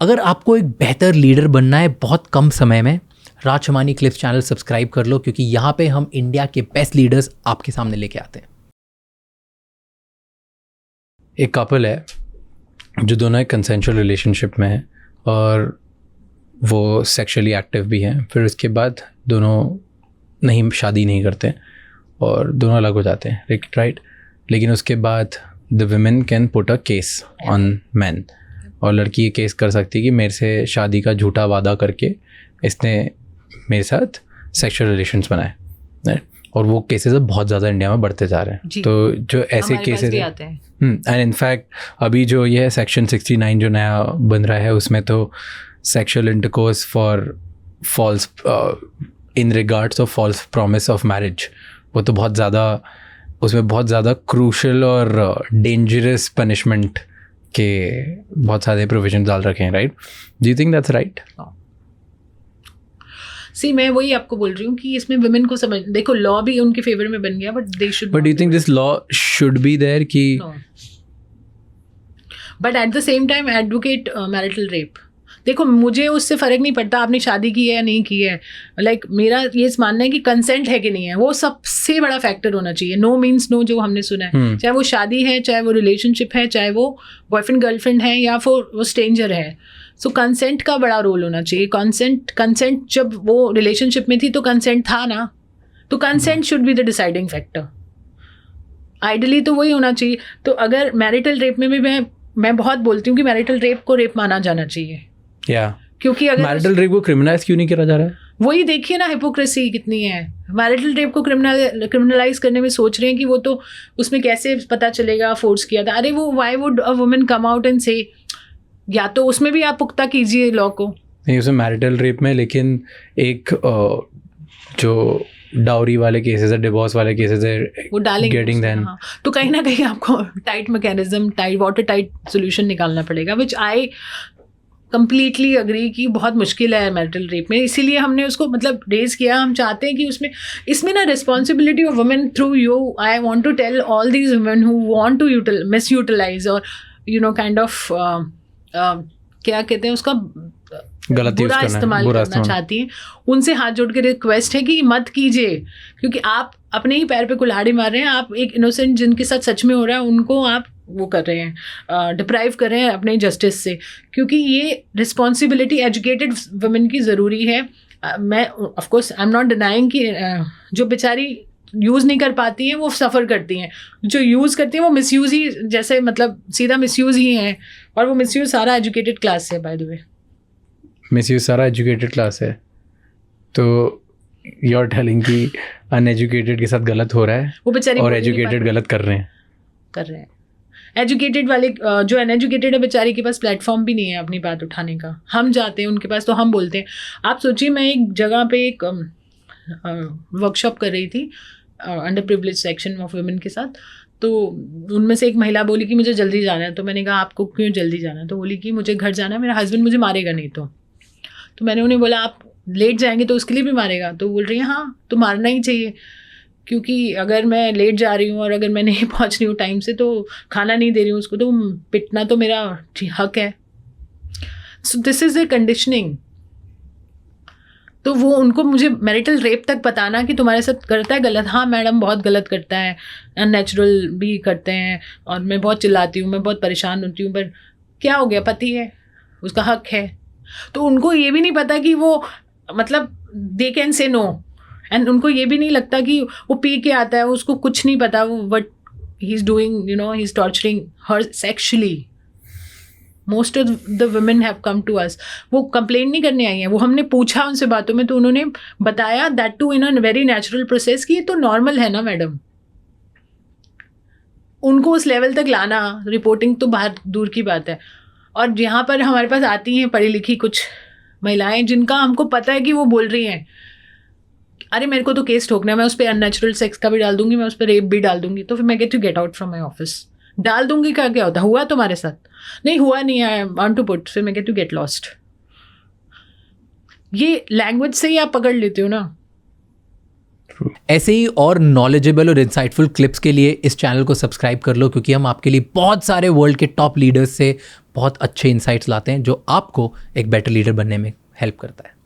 अगर आपको एक बेहतर लीडर बनना है बहुत कम समय में, राज शमानी क्लिप्स चैनल सब्सक्राइब कर लो, क्योंकि यहाँ पे हम इंडिया के बेस्ट लीडर्स आपके सामने लेके आते हैं। एक कपल है जो दोनों एक कंसेंशुअल रिलेशनशिप में है और वो सेक्सुअली एक्टिव भी हैं, फिर उसके बाद दोनों शादी नहीं करते और दोनों अलग हो जाते हैं, राइट। लेकिन उसके बाद the women can put a case on man, और लड़की ये केस कर सकती है कि मेरे से शादी का झूठा वादा करके इसने मेरे साथ सेक्सुअल रिलेशंस बनाए, राइट। और वो केसेस अब बहुत ज़्यादा इंडिया में बढ़ते जा रहे हैं। तो जो ऐसे केसेस एंड इनफैक्ट अभी जो ये सेक्शन 69 जो नया बन रहा है उसमें तो sexual intercourse for false in regards of false promise of marriage, वो तो बहुत ज़्यादा उसमें बहुत ज़्यादा क्रूशल और डेंजरस पनिशमेंट के बहुत सारे प्रोविजन डाल रखे हैं, right. Do you think that's right? See मैं वही आपको बोल रही हूँ कि इसमें वुमेन को समझ, देखो लॉ भी उनके फेवर में बन गया, but they should, but do you think this law should be there कि but at the same time advocate marital rape, देखो मुझे उससे फ़र्क नहीं पड़ता आपने शादी की है या नहीं की है, लाइक मेरा ये मानना है कि कंसेंट है कि नहीं है, वो सबसे बड़ा फैक्टर होना चाहिए। नो मीन्स नो जो हमने सुना है, चाहे वो शादी है, चाहे वो रिलेशनशिप है, चाहे वो बॉयफ्रेंड गर्लफ्रेंड है या फिर वो स्ट्रेंजर है, सो कंसेंट का बड़ा रोल होना चाहिए। कंसेंट जब वो रिलेशनशिप में थी तो कंसेंट था ना, तो consent should be the deciding factor, ideally तो वही होना चाहिए। तो अगर मैरिटल रेप में भी मैं बहुत बोलती हूँ कि मैरिटल रेप को रेप माना जाना चाहिए, क्योंकि अगर मैरिटल रेप को क्रिमिनलाइज क्यों नहीं करा जा रहा है? वही देखिए ना हिपोक्रेसी कितनी है। मैरिटल रेप को क्रिमिनलाइज करने में सोच रहे हैं कि वो तो उसमें कैसे पता चलेगा फोर्स किया था। अरे वो why would a woman come out and से, या तो उसमें भी आप पुख्ता कीजिए लॉ को। नहीं उसमें मैरिटल रेप में, लेकिन एक जो डाउरी वाले केसेस है, डिवोर्स वाले केसेस है, वो डालेंगे गेटिंग देन, तो कहीं ना कहीं आपको tight mechanism, water tight solution निकालना पड़ेगा, विच आई कंप्लीटली अग्री कि बहुत मुश्किल है मैरिटल रेप में। इसीलिए हमने उसको मतलब रेज किया। हम चाहते हैं कि इसमें ना responsibility of women through you, I want to tell all these women who want to misutilise और काइंड ऑफ क्या कहते हैं उसका बुरा इस्तेमाल करना चाहती हैं, उनसे हाथ जोड़ के रिक्वेस्ट है कि मत कीजिए, क्योंकि आप अपने ही पैर पे कुल्हाड़ी मार रहे हैं। आप एक इनोसेंट जिनके साथ सच में हो रहा है उनको आप वो कर रहे हैं, डिप्राइव कर रहे हैं अपने जस्टिस से, क्योंकि ये रिस्पॉन्सिबिलिटी एजुकेटेड वुमेन की ज़रूरी है। मैं of course I am not denying कि जो बेचारी यूज़ नहीं कर पाती हैं वो सफ़र करती हैं, जो यूज़ करती हैं वो मिसयूज़ ही, जैसे मतलब सीधा मिसयूज़ ही है, और वो मिसयूज़ सारा एजुकेटेड क्लास है। बाय द वे मिसयूज़ सारा एजुकेटेड क्लास है, तो यू आर टेलिंग कि अनएजुकेटेड के साथ गलत हो रहा है, वो बेचारी और एजुकेटेड गलत कर रहे हैं। एजुकेटेड वाले जो अनएजुकेटेड है बेचारी के पास प्लेटफॉर्म भी नहीं है अपनी बात उठाने का। हम जाते हैं उनके पास तो हम बोलते हैं। आप सोचिए, मैं एक जगह पे एक वर्कशॉप कर रही थी under privilege section of women के साथ, तो उनमें से एक महिला बोली कि मुझे जल्दी जाना है। तो मैंने कहा आपको क्यों जल्दी जाना है? तो बोली कि मुझे घर जाना है, मेरा हस्बैंड मुझे मारेगा नहीं तो मैंने उन्हें बोला आप लेट जाएंगे तो उसके लिए भी मारेगा? तो बोल रही है हाँ तो मारना ही चाहिए, क्योंकि अगर मैं लेट जा रही हूँ और अगर मैं नहीं पहुँच रही हूँ टाइम से तो खाना नहीं दे रही हूँ उसको, तो पिटना तो मेरा हक है। So this is a conditioning. तो वो उनको मुझे मैरिटल रेप तक बताना कि तुम्हारे साथ करता है गलत, हाँ मैडम बहुत गलत करता है, अननेचुरल भी करते हैं और मैं बहुत चिल्लाती हूँ, मैं बहुत परेशान होती हूँ, पर क्या हो गया, पति है, उसका हक है। तो उनको ये भी नहीं पता कि वो मतलब they can say no, and उनको ये भी नहीं लगता कि वो पी के आता है, उसको कुछ नहीं पता वो what he is doing, he is torturing her sexually. Most of the women have come to us, वो कंप्लेन नहीं करने आई हैं, वो हमने पूछा उनसे बातों में तो उन्होंने बताया, that too in a very natural process, कि ये तो नॉर्मल है ना मैडम। उनको उस लेवल तक लाना, रिपोर्टिंग तो बाहर दूर की बात है। और यहाँ पर हमारे पास आती हैं पढ़ी लिखी कुछ महिलाएं जिनका हमको पता है कि वो बोल रही हैं अरे मेरे को तो केस ठोकना है, मैं उस पर अननेचुरल सेक्स का भी डाल दूंगी, मैं उस पर रेप भी डाल दूंगी। तो फिर मैं कहती हूँ get out from my office. डाल दूंगी क्या होता, हुआ तुम्हारे साथ? नहीं हुआ नहीं, आई वांट टू पुट। फिर मैं कहती हूँ गेट लॉस्ट। ये लैंग्वेज से ही आप पकड़ लेते हो ना। ऐसे ही और नॉलेजेबल और इंसाइटफुल क्लिप्स के लिए इस चैनल को सब्सक्राइब कर लो, क्योंकि हम आपके लिए बहुत सारे वर्ल्ड के टॉप लीडर्स से बहुत अच्छे इंसाइट्स लाते हैं जो आपको एक बेटर लीडर बनने में हेल्प करता है।